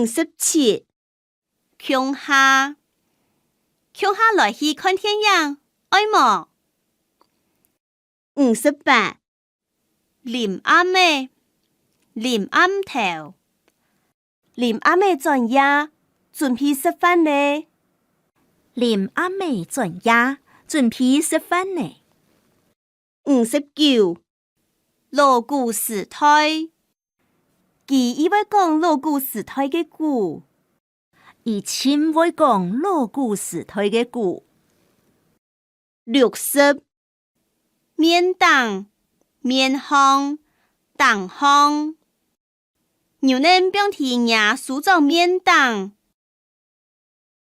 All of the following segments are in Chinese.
57乡下来去看天影，爱无58臨暗的頭臨暗的轉夜，準備食飯呢。臨暗的轉夜，準備食飯呢。59鑼鼓時代，佢以為講鑼鼓時代嘅鼓，以前會講鑼鼓時代嘅鼓。60面當面向當向，牛奶表題也數作面當。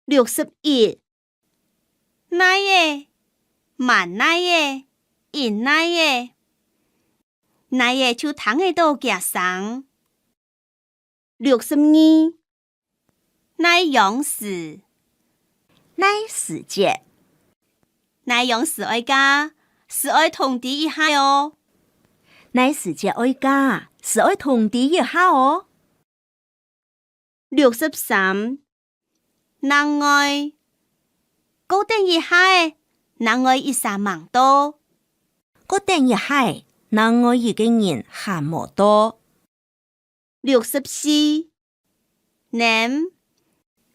61奈耶慢奈耶引奈耶，奈耶就躺喺度夾生。62奈陽時節，奈陽時愛家是愛通知一下哦。奈時節愛家是愛通知一下哦。63人愛高等一下人愛一下忙多，高等一下人愛一個人還無多。64年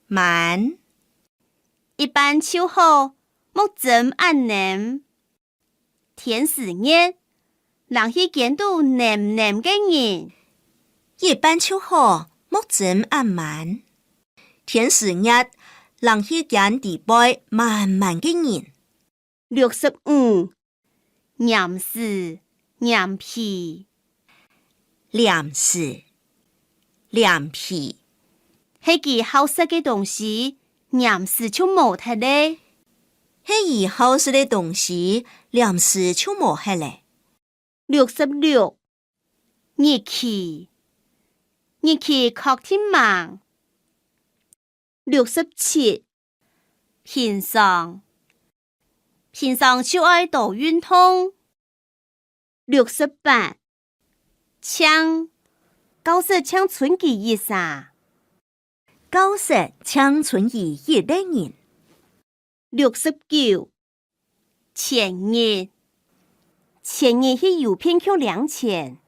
慢一般就好，目前按年天時熱，人去見到黏嘅人，一般就好，目前按慢天時熱，人去見地背慢嘅人。65黏時黏皮黏時黏皮，係佢好食嘅東西，黏時就冇睇咧。係伊好食嘅東西，黏時就冇係咧。66日期確天忙。67平常就愛多運動。68搶高色搶春季一啥，高色搶春季一個人。69前日去郵票扣2錢。